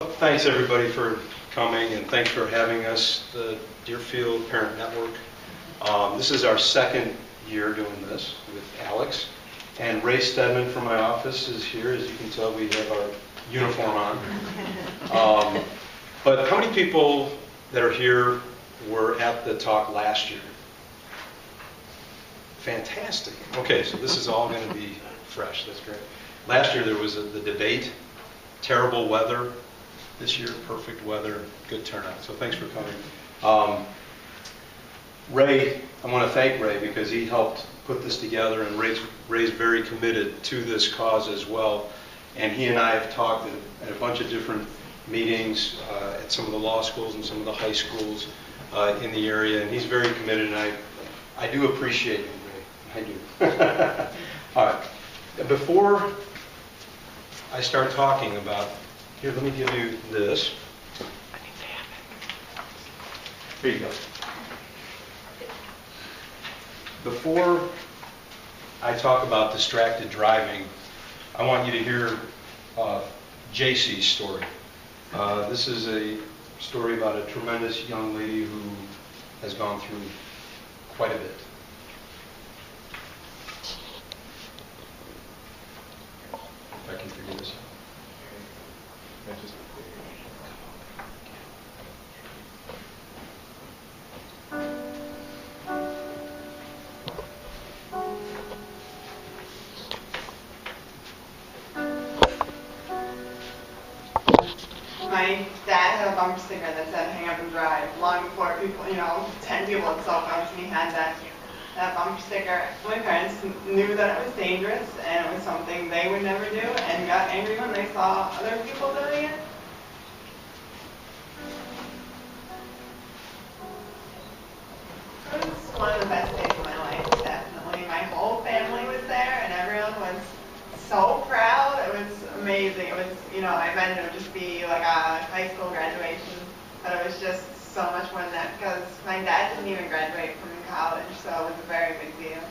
Thanks everybody for coming, and thanks for having us, the Deerfield Parent Network. This is our second year doing this with Alex, and Ray Stedman from my office is here. As you can tell, we have our uniform on. But how many people that are here were at the talk last year? Fantastic. Okay, so this is all going to be fresh. That's great. Last year there was the debate, terrible weather. This year, perfect weather, good turnout. So thanks for coming. Ray, I want to thank Ray because he helped put this together, and Ray's very committed to this cause as well. And he and I have talked at a bunch of different meetings at some of the law schools and some of the high schools in the area, and he's very committed, and I do appreciate him, Ray. I do. All right. Before I start talking about, here, let me give you this. Here you go. Before I talk about distracted driving, I want you to hear JC's story. This is a story about a tremendous young lady who has gone through quite a bit. If I can figure this out. My dad had a bumper sticker that said hang up and drive long before people, 10 people had cell phones, and he had that bumper sticker. My parents knew that it was dangerous and it was something they would never do, and got angry when they saw other people doing it. It was one of the best days of my life, definitely. My whole family was there and everyone was so proud. It was amazing. It was, I meant it would just be like a high school graduation, but it was just so much more than that because my dad didn't even graduate from college, so it was a very big deal.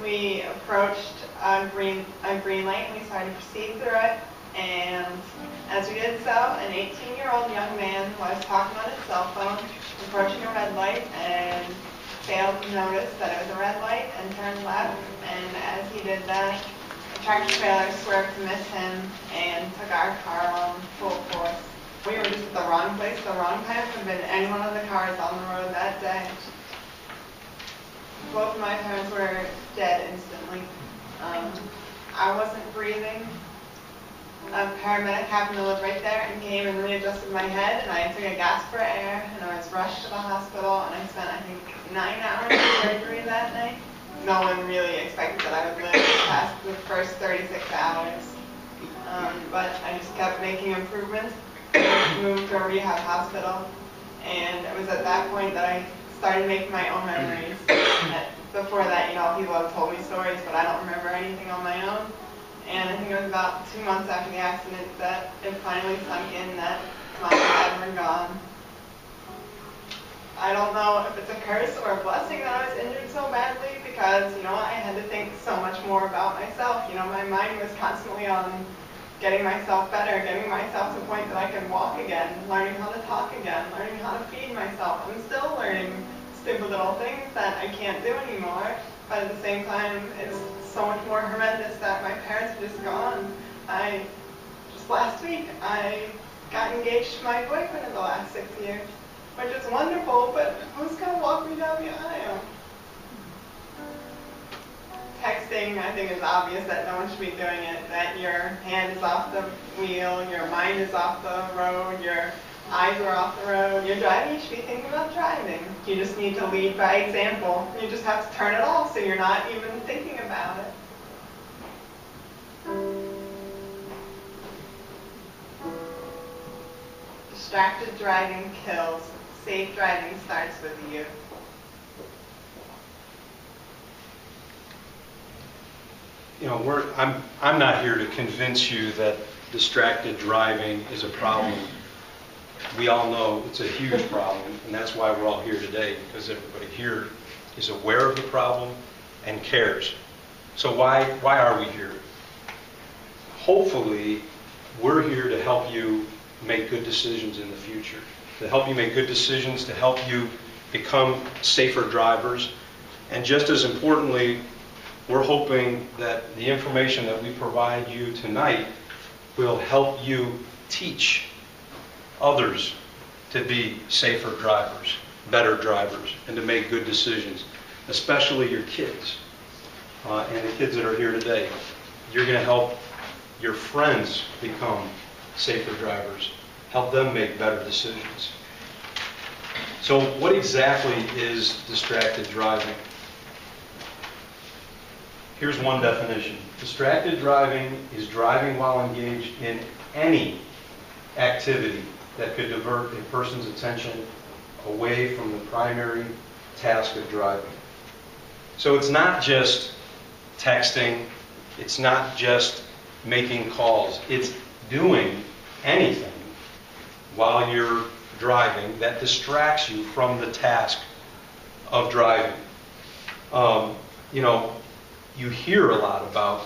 We approached a green light and we started to proceed through it, and as we did so, an 18-year-old young man was talking on his cell phone, approaching a red light, and failed to notice that it was a red light and turned left, and as he did that, a tractor trailer swerved to miss him and took our car on full force. We were just at the wrong place, the wrong time. It could have been any one of the cars on the road that day. Both of my parents were dead instantly. I wasn't breathing. A paramedic happened to live right there and came and readjusted my head, and I took a gasp for air, and I was rushed to the hospital, and I spent, I think, 9 hours in surgery that night. No one really expected that I would live past the first 36 hours. But I just kept making improvements, moved to a rehab hospital, and it was at that point that I started making my own memories. Before that, people have told me stories, but I don't remember anything on my own. And I think it was about 2 months after the accident that it finally sunk in that mom and dad were gone. I don't know if it's a curse or a blessing that I was injured so badly because, I had to think so much more about myself. My mind was constantly on getting myself better, getting myself to the point that I can walk again, learning how to talk again, learning how to feed myself. I'm still learning stupid little things that I can't do anymore, but at the same time, it's so much more horrendous that my parents are just gone. Just last week, I got engaged to my boyfriend in the last 6 years, which is wonderful, but who's going to walk me down the aisle? Texting, I think, is obvious that no one should be doing it, that your hand is off the wheel, your mind is off the road, your eyes are off the road. You're driving, you should be thinking about driving. You just need to lead by example. You just have to turn it off so you're not even thinking about it. Distracted driving kills. Safe driving starts with you. I'm not here to convince you that distracted driving is a problem. We all know it's a huge problem, and that's why we're all here today, because everybody here is aware of the problem and cares. So why are we here? Hopefully, we're here to help you make good decisions in the future, to help you make good decisions, to help you become safer drivers. And just as importantly, we're hoping that the information that we provide you tonight will help you teach others to be safer drivers, better drivers, and to make good decisions, especially your kids and the kids that are here today. You're going to help your friends become safer drivers, help them make better decisions. So what exactly is distracted driving? Here's one definition. Distracted driving is driving while engaged in any activity that could divert a person's attention away from the primary task of driving. So it's not just texting, it's not just making calls, it's doing anything while you're driving that distracts you from the task of driving. You hear a lot about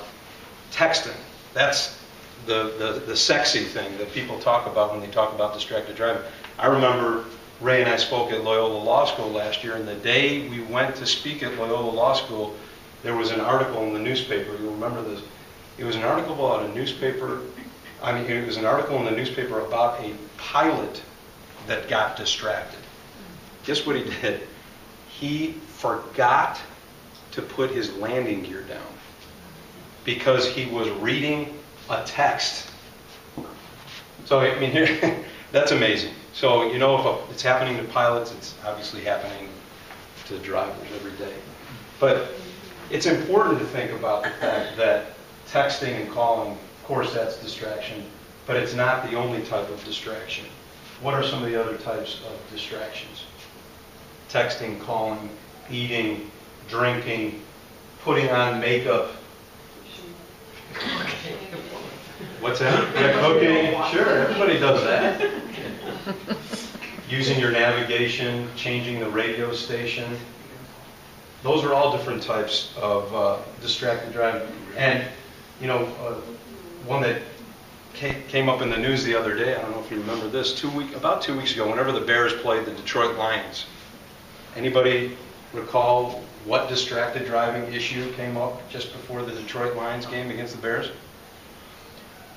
texting. That's the sexy thing that people talk about when they talk about distracted driving. I remember Ray and I spoke at Loyola Law School last year, and the day we went to speak at Loyola Law School, there was an article in the newspaper. You'll remember this. It was an article about it was an article in the newspaper about a pilot that got distracted. Guess what he did? He forgot to put his landing gear down because he was reading a text. So, that's amazing. So, if it's happening to pilots, it's obviously happening to drivers every day. But it's important to think about the fact that texting and calling, of course, that's distraction, but it's not the only type of distraction. What are some of the other types of distractions? Texting, calling, eating, drinking, putting on makeup. What's that? Yeah, cooking. Sure, everybody does that. Using your navigation, changing the radio station. Those are all different types of distracted driving. And, one that came up in the news the other day, I don't know if you remember this, about 2 weeks ago, whenever the Bears played the Detroit Lions. Anybody recall what distracted driving issue came up just before the Detroit Lions game against the Bears?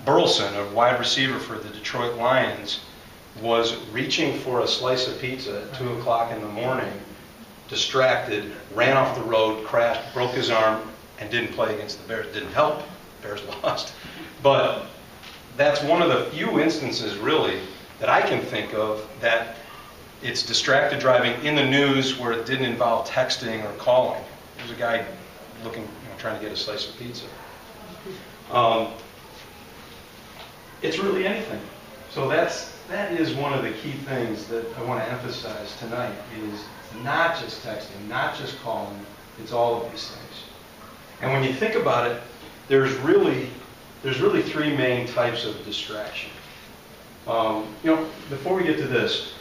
Burleson, a wide receiver for the Detroit Lions, was reaching for a slice of pizza at 2 o'clock in the morning, distracted, ran off the road, crashed, broke his arm, and didn't play against the Bears. Didn't help. Bears lost. But that's one of the few instances, really, that I can think of that it's distracted driving in the news where it didn't involve texting or calling. There's a guy trying to get a slice of pizza. It's really anything. So that is one of the key things that I want to emphasize tonight is not just texting, not just calling, it's all of these things. And when you think about it, there's really three main types of distraction. Before we get to this,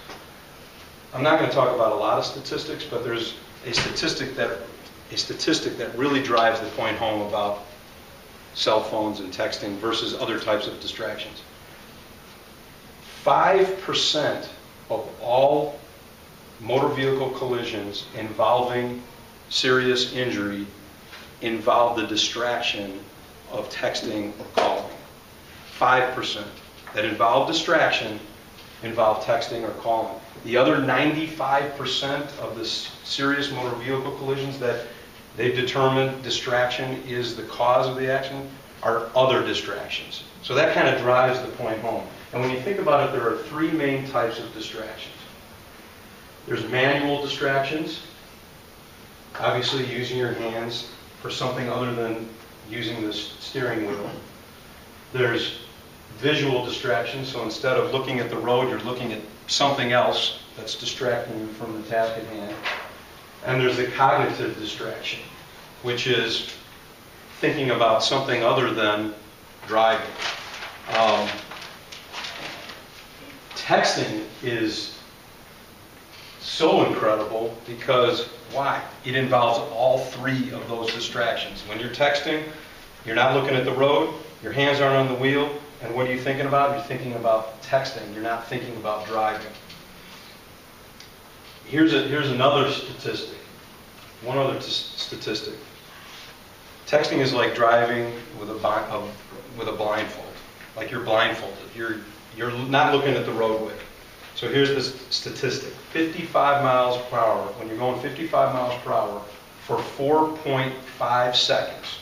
I'm not going to talk about a lot of statistics, but there's a statistic that really drives the point home about cell phones and texting versus other types of distractions. 5% of all motor vehicle collisions involving serious injury involve the distraction of texting or calling. 5% that involve distraction involve texting or calling. The other 95% of the serious motor vehicle collisions that they've determined distraction is the cause of the accident are other distractions. So that kind of drives the point home. And when you think about it, there are three main types of distractions. There's manual distractions, obviously using your hands for something other than using the steering wheel. There's visual distractions, so instead of looking at the road, you're looking at something else that's distracting you from the task at hand. And there's the cognitive distraction, which is thinking about something other than driving. Texting is so incredible because why? It involves all three of those distractions. When you're texting, you're not looking at the road, your hands aren't on the wheel, and what are you thinking about? You're thinking about texting. You're not thinking about driving. Here's another statistic. One other statistic. Texting is like driving with a blindfold. Like you're blindfolded. You're not looking at the roadway. So here's the statistic. 55 miles per hour. When you're going 55 miles per hour for 4.5 seconds.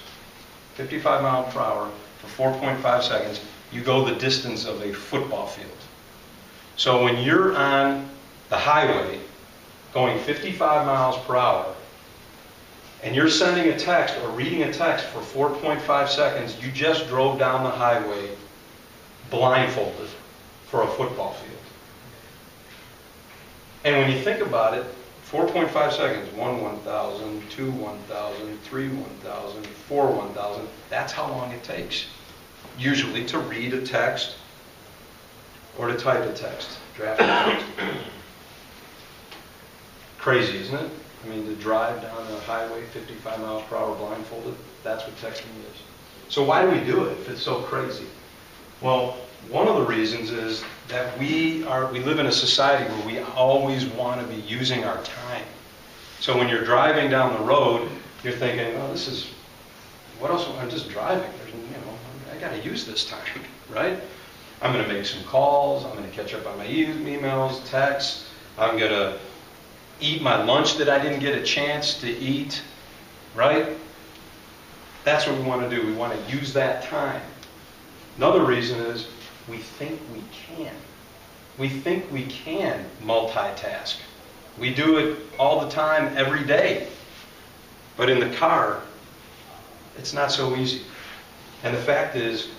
55 miles per hour for 4.5 seconds. You go the distance of a football field. So when you're on the highway going 55 miles per hour and you're sending a text or reading a text for 4.5 seconds, you just drove down the highway blindfolded for a football field. And when you think about it, 4.5 seconds, 1 1,000, 2 1,000, 3 1,000, 4 1,000, that's how long it takes, usually, to read a text or to type a text, draft a text. Crazy, isn't it? I mean, to drive down a highway 55 miles per hour blindfolded, that's what texting is. So why do we do it if it's so crazy? Well, one of the reasons is that we live in a society where we always want to be using our time. So when you're driving down the road, you're thinking, oh, what else? I'm just driving. I got to use this time, right? I'm going to make some calls. I'm going to catch up on my emails, texts. I'm going to eat my lunch that I didn't get a chance to eat, right? That's what we want to do. We want to use that time. Another reason is we think we can. We think we can multitask. We do it all the time, every day. But in the car, it's not so easy. And the fact is,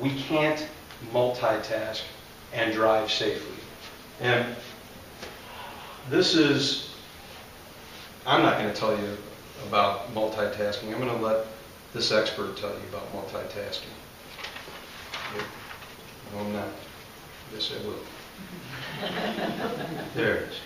we can't multitask and drive safely. And I'm not going to tell you about multitasking. I'm going to let this expert tell you about multitasking. No, I'm not. Yes, I will. There it is.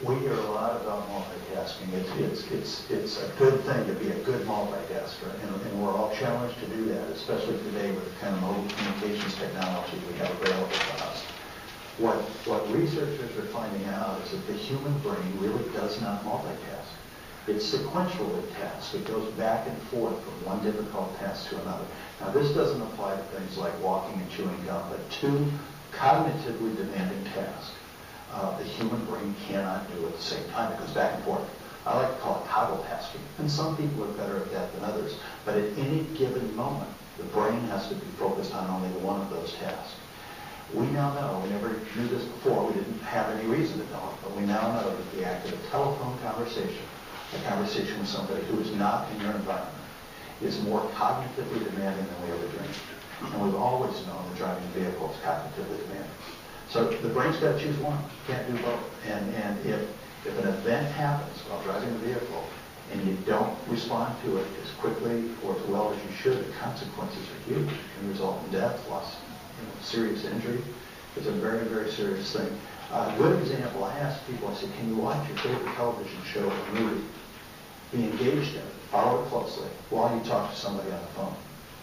We hear a lot about multitasking. It's a good thing to be a good multitasker, and we're all challenged to do that, especially today with the kind of mobile communications technology we have available to us. What researchers are finding out is that the human brain really does not multitask. It's sequential in tasks. It goes back and forth from one difficult task to another. Now, this doesn't apply to things like walking and chewing gum, but two cognitively demanding tasks. The human brain cannot do at the same time. It goes back and forth. I like to call it toggle tasking. And some people are better at that than others. But at any given moment, the brain has to be focused on only one of those tasks. We now know, we never knew this before, we didn't have any reason to know it, but we now know that the act of a telephone conversation, a conversation with somebody who is not in your environment, is more cognitively demanding than we ever dreamed. And we've always known that driving a vehicle is cognitively demanding. So the brain's got to choose one. You can't do both. And if an event happens while driving a vehicle and you don't respond to it as quickly or as well as you should, the consequences are huge. It can result in death, loss, serious injury. It's a very, very serious thing. A good example, I asked people, I said, can you watch your favorite television show or movie, be engaged in it, follow it closely, while you talk to somebody on the phone?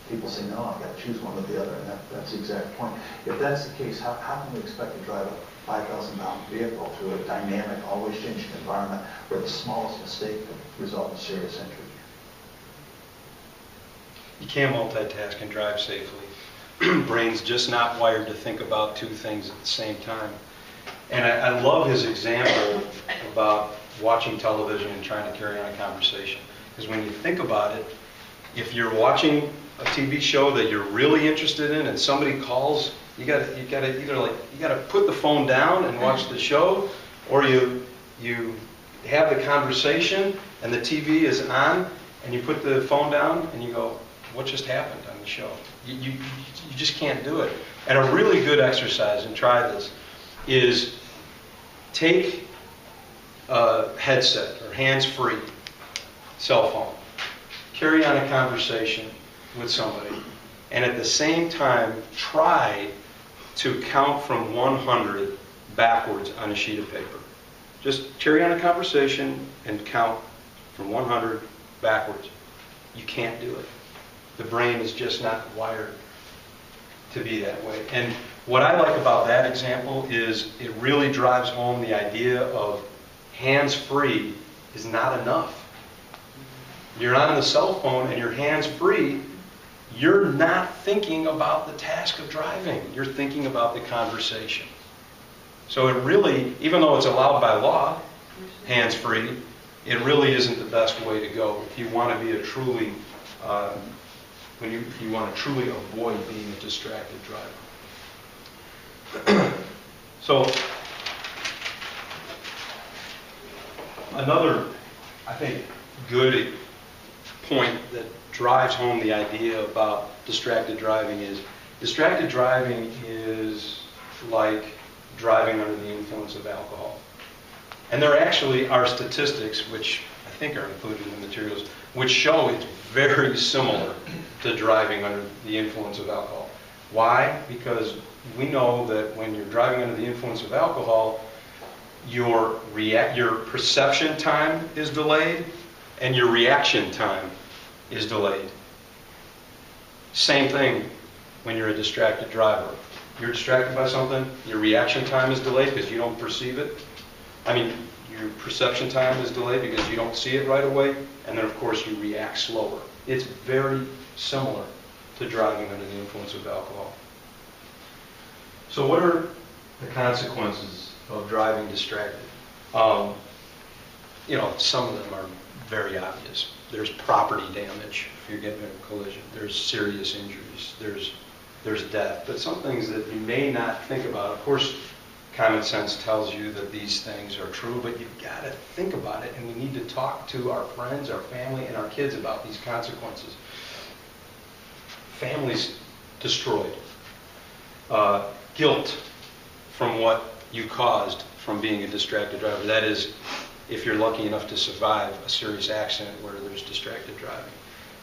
People say, no, I've got to choose one or the other, and that's the exact point. If that's the case, how can we expect to drive a 5,000-pound vehicle through a dynamic, always changing environment where the smallest mistake could result in serious injury? You can't multitask and drive safely. Brain's just not wired to think about two things at the same time. And I love his example about watching television and trying to carry on a conversation. Because when you think about it, if you're watching a TV show that you're really interested in and somebody calls, you gotta put the phone down and watch the show, or you have the conversation and the TV is on and you put the phone down and you go, what just happened on the show? You just can't do it. And a really good exercise, and try this, is take a headset or hands-free cell phone. Carry on a conversation with somebody and at the same time try to count from 100 backwards on a sheet of paper. Just carry on a conversation and count from 100 backwards. You can't do it. The brain is just not wired to be that way. And what I like about that example is it really drives home the idea of hands-free is not enough. You're on the cell phone and you're hands-free, you're not thinking about the task of driving. You're thinking about the conversation. So it really, even though it's allowed by law, hands-free, it really isn't the best way to go if you want to be a truly, if you want to truly avoid being a distracted driver. So another, I think, good point that drives home the idea about distracted driving is like driving under the influence of alcohol. And there actually are statistics, which I think are included in the materials, which show it's very similar to driving under the influence of alcohol. Why? Because we know that when you're driving under the influence of alcohol, your perception time is delayed and your reaction time is delayed. Same thing when you're a distracted driver. You're distracted by something, your reaction time is delayed because you don't perceive it. Your perception time is delayed because you don't see it right away, and then of course you react slower. It's very similar to driving under the influence of alcohol. So what are the consequences of driving distracted? Some of them are very obvious. There's property damage if you're getting in a collision. There's serious injuries. There's death. But some things that you may not think about. Of course, common sense tells you that these things are true, but you've got to think about it, and we need to talk to our friends, our family, and our kids about these consequences. Families destroyed. Guilt from what you caused from being a distracted driver. That is, if you're lucky enough to survive a serious accident where there's distracted driving.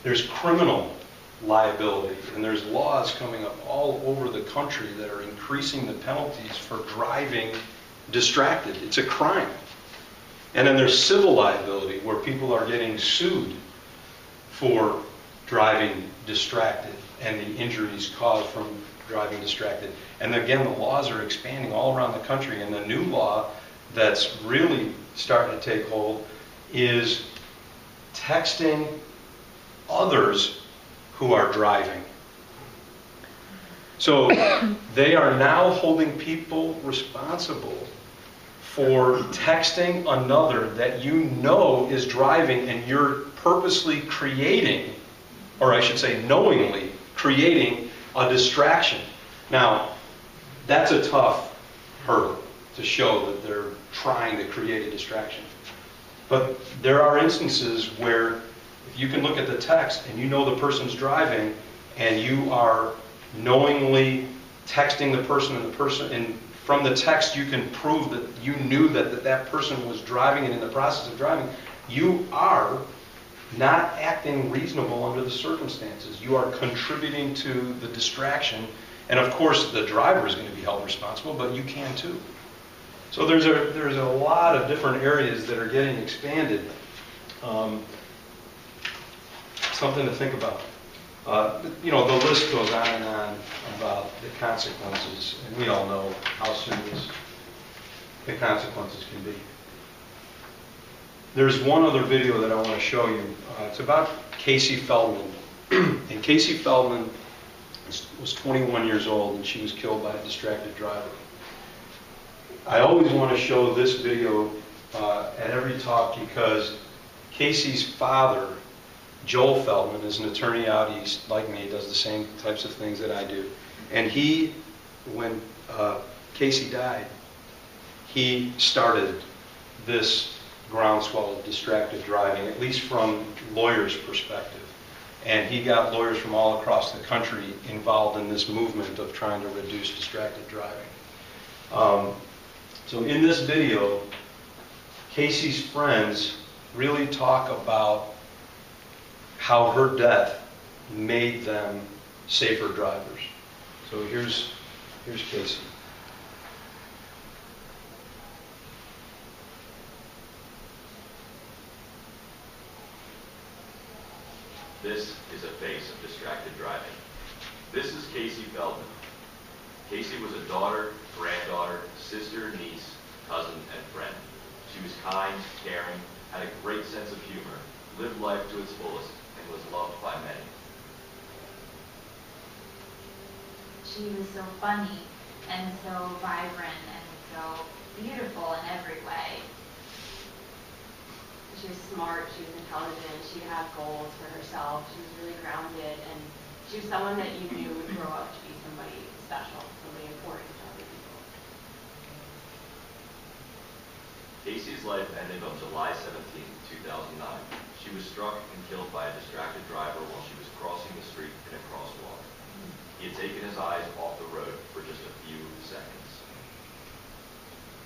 There's criminal liability, and there's laws coming up all over the country that are increasing the penalties for driving distracted. It's a crime. And then there's civil liability, where people are getting sued for driving distracted and the injuries caused from driving distracted. And again, the laws are expanding all around the country, and the new law that's really starting to take hold is texting others who are driving. So they are now holding people responsible for texting another that you know is driving, and you're purposely creating, or I should say knowingly creating, a distraction. Now, that's a tough hurdle to show that they're trying to create a distraction. But there are instances where if you can look at the text and you know the person's driving, and you are knowingly texting the person, and from the text you can prove that you knew that person was driving, and in the process of driving, you are not acting reasonable under the circumstances. You are contributing to the distraction, and of course the driver is going to be held responsible, but you can too. So there's a lot of different areas that are getting expanded. Something to think about. The list goes on and on about the consequences, and we all know how serious the consequences can be. There's one other video that I want to show you. It's about Casey Feldman. And Casey Feldman was 21 years old, and she was killed by a distracted driver. I always want to show this video at every talk because Casey's father, Joel Feldman, is an attorney out east, like me, does the same types of things that I do. And when Casey died, he started this groundswell of distracted driving, at least from lawyers' perspective. And he got lawyers from all across the country involved in this movement of trying to reduce distracted driving. So in this video, Casey's friends really talk about how her death made them safer drivers. So here's Casey. This is a face of distracted driving. This is Casey Feldman. Casey was a daughter, granddaughter, sister, niece, cousin, and friend. She was kind, caring, had a great sense of humor, lived life to its fullest, and was loved by many. She was so funny and so vibrant and so beautiful in every way. She was smart, she was intelligent, she had goals for herself, she was really grounded, and she was someone that you knew would grow up to be somebody special, somebody important to other people. Casey's life ended on July 17, 2009. She was struck and killed by a distracted driver while she was crossing the street in a crosswalk. He had taken his eyes off the road for just a few seconds.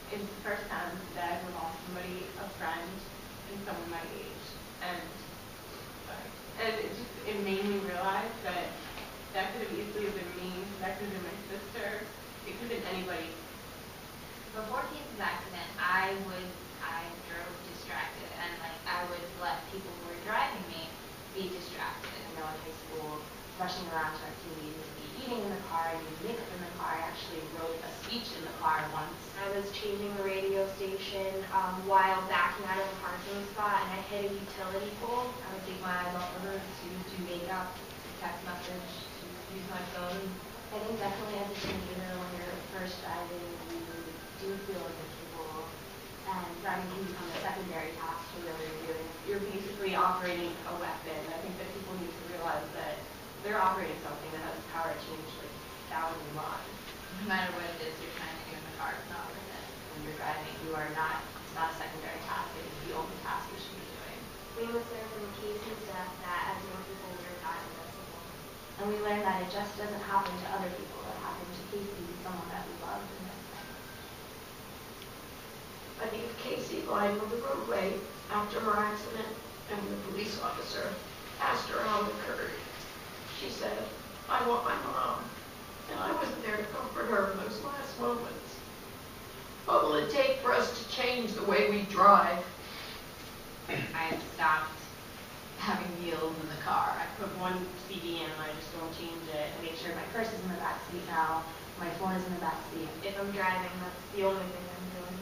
It's the first time that I ever lost somebody, a friend, and someone my age. And it made me realize that that could have easily been me, that could have been my sister, it could have been anybody. Before Casey's accident, I drove distracted, and I would let people who were driving me be distracted. In high school, rushing around to activities, be eating in the car, and you'd mix in the car. I actually wrote a speech in the car once. I was changing the radio station while backing out of a parking spot, and I hit a utility pole. I would take my eyes off the road to do makeup, to text message, to use my phone. I think definitely as a teenager, when you're first driving, you do feel invincible, and driving can become a secondary task to whatever you're doing. You're basically operating a weapon. I think that people need to realize that they're operating something that has the power to change like 1,000 lives. No matter what it is you're trying to do in the car, it's not worth it. When you're driving, it's not a secondary task, it is the only task you should be doing. We must learn from Casey's death that as young people we are not invincible. And we learned that it just doesn't happen to other people, it happened to Casey, someone that we loved and respected. I think of Casey lying on the roadway after her accident, and the police officer asked her how it occurred. She said, "I want my mom." And I wasn't there to comfort her in those last moments. What will it take for us to change the way we drive? I stopped having wheels in the car. I put one CD in and I just don't change it. I make sure my purse is in the back seat now. My phone is in the back seat. If I'm driving, that's the only thing I'm doing.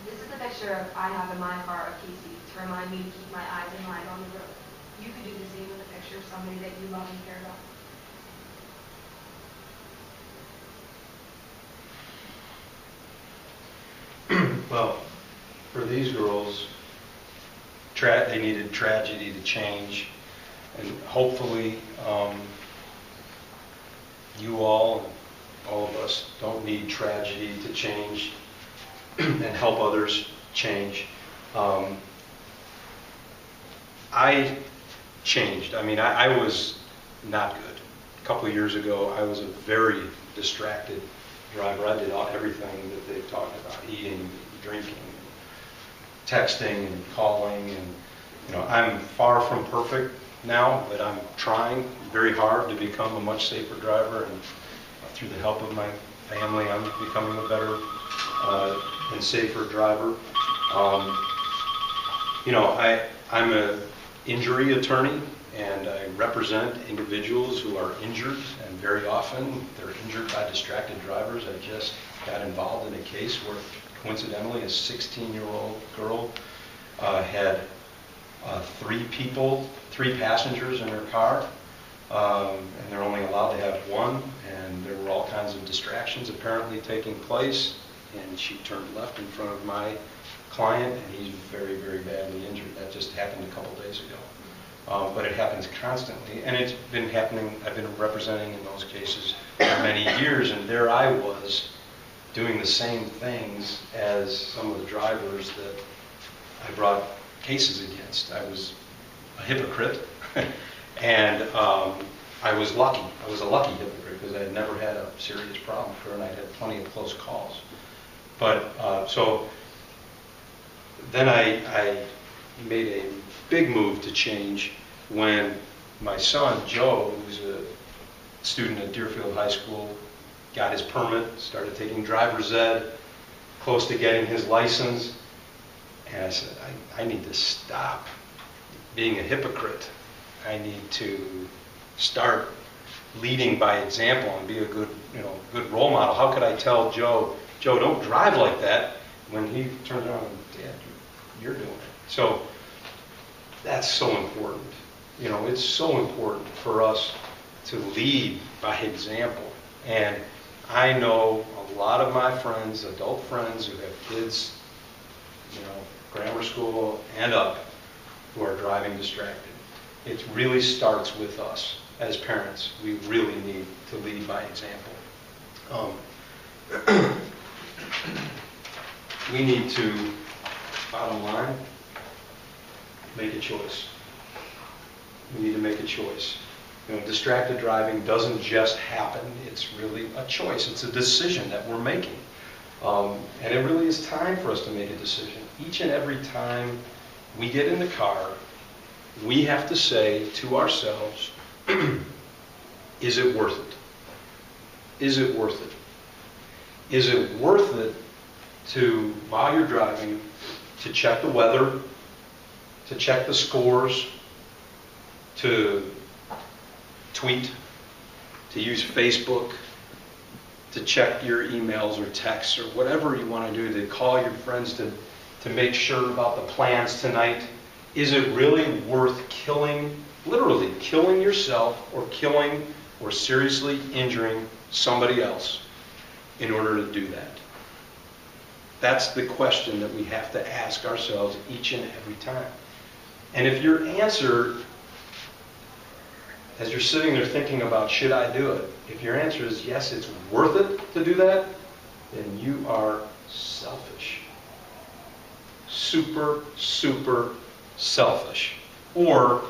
This is a picture I have in my car of Casey to remind me to keep my eyes in line on the road. You could do the same with a picture of somebody that you love and care about. Well, for these girls, they needed tragedy to change, and hopefully you all of us, don't need tragedy to change and help others change. I changed. I was not good. A couple of years ago, I was a very distracted driver. I did everything that they've talked about: eating, drinking, texting, and calling. And I'm far from perfect now, but I'm trying very hard to become a much safer driver. And through the help of my family, I'm becoming a better and safer driver. I'm an injury attorney, and I represent individuals who are injured, and very often they're injured by distracted drivers. I just got involved in a case where, coincidentally, a 16-year-old girl had three passengers in her car, and they're only allowed to have one, and there were all kinds of distractions apparently taking place, and she turned left in front of my client, and he's very, very badly injured. That just happened a couple days ago. But it happens constantly, and it's been happening. I've been representing in those cases for many years, and there I was doing the same things as some of the drivers that I brought cases against. I was a hypocrite, and I was lucky. I was a lucky hypocrite because I had never had a serious problem for her, and I'd had plenty of close calls. But so then I made a big move to change when my son, Joe, who's a student at Deerfield High School, got his permit, started taking driver's ed, close to getting his license. And I said, I need to stop being a hypocrite. I need to start leading by example and be a good, good role model. How could I tell Joe, don't drive like that, when he turns around and, Dad, you're doing it. So that's so important. It's so important for us to lead by example. And I know a lot of my friends, adult friends who have kids, grammar school and up, who are driving distracted. It really starts with us as parents. We really need to lead by example. We need to, bottom line, make a choice. We need to make a choice. Distracted driving doesn't just happen. It's really a choice. It's a decision that we're making. And it really is time for us to make a decision. Each and every time we get in the car, we have to say to ourselves, is it worth it? Is it worth it? Is it worth it to, while you're driving, to check the weather, to check the scores, to tweet, to use Facebook, to check your emails or texts or whatever you want to do, to call your friends to make sure about the plans tonight? Is it really worth literally killing yourself or seriously injuring somebody else in order to do that? That's the question that we have to ask ourselves each and every time. And if your answer, as you're sitting there thinking about, should I do it? If your answer is yes, it's worth it to do that, then you are selfish. Super, super selfish. Or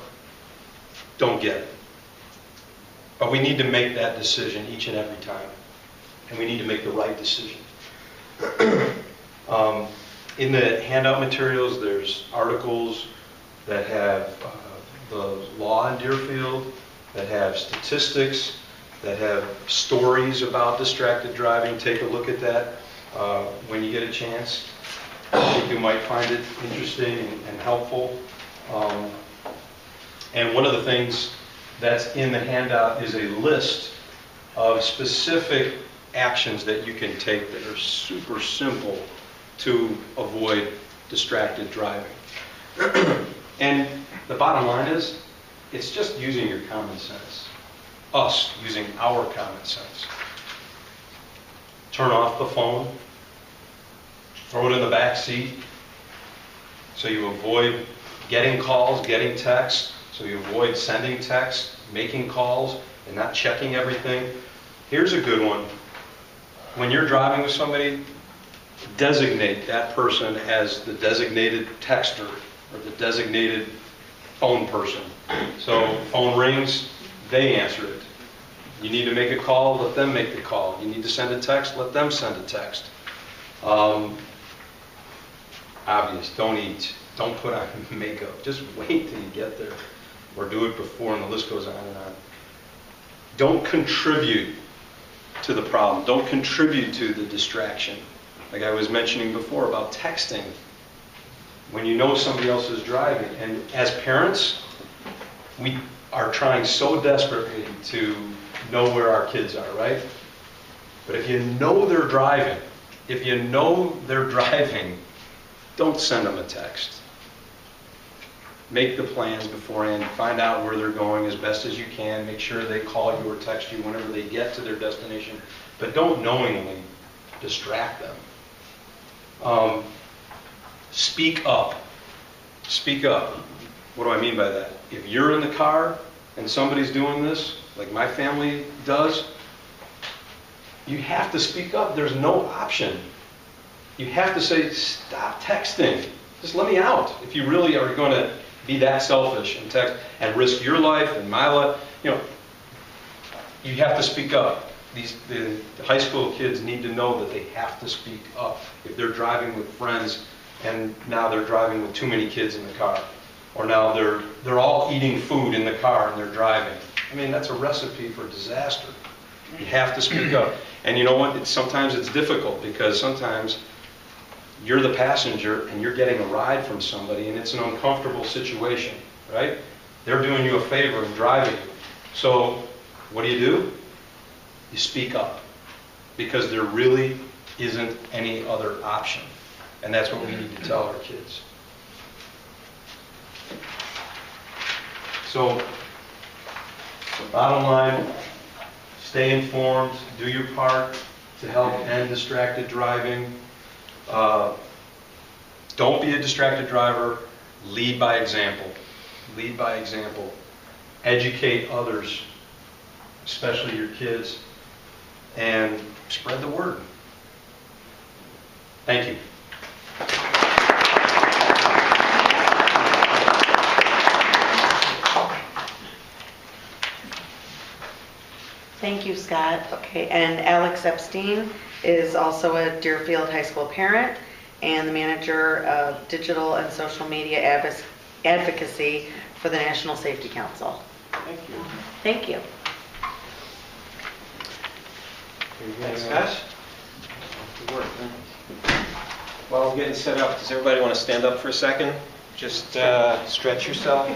don't get it. But we need to make that decision each and every time. And we need to make the right decision. In the handout materials, there's articles that have the law in Deerfield, that have statistics, that have stories about distracted driving. Take a look at that when you get a chance. I think you might find it interesting and helpful. And one of the things that's in the handout is a list of specific actions that you can take that are super simple to avoid distracted driving. And the bottom line is, it's just using your common sense. Us using our common sense. Turn off the phone. Throw it in the back seat so you avoid getting calls, getting texts, so you avoid sending texts, making calls, and not checking everything. Here's a good one. When you're driving with somebody, designate that person as the designated texter or the designated phone person. So phone rings, they answer it. You need to make a call, let them make the call. You need to send a text, let them send a text. Obvious, don't eat, don't put on makeup. Just wait till you get there. Or do it before, and the list goes on and on. Don't contribute to the problem. Don't contribute to the distraction. Like I was mentioning before about texting. When you know somebody else is driving, and as parents, we are trying so desperately to know where our kids are, right? But if you know they're driving, don't send them a text. Make the plans beforehand. Find out where they're going as best as you can. Make sure they call you or text you whenever they get to their destination. But don't knowingly distract them. Speak up. Speak up. What do I mean by that? If you're in the car and somebody's doing this, like my family does, you have to speak up. There's no option. You have to say, stop texting. Just let me out. If you really are going to be that selfish and text and risk your life and my life, you have to speak up. The high school kids need to know that they have to speak up. If they're driving with friends and now they're driving with too many kids in the car, or now they're all eating food in the car and they're driving, I mean, that's a recipe for disaster. You have to speak up. And you know what? Sometimes it's difficult because sometimes you're the passenger and you're getting a ride from somebody and it's an uncomfortable situation, right? They're doing you a favor and driving you. So what do? You speak up because there really isn't any other option. And that's what we need to tell our kids. So, bottom line, stay informed, do your part to help end distracted driving. Don't be a distracted driver. Lead by example. Lead by example. Educate others, especially your kids, and spread the word. Thank you. Thank you, Scott. Okay, and Alex Epstein is also a Deerfield High School parent and the manager of digital and social media advocacy for the National Safety Council. Thank you. Thank you. Thanks, Scott. Good work. While we're getting set up, does everybody want to stand up for a second? Just stretch yourself.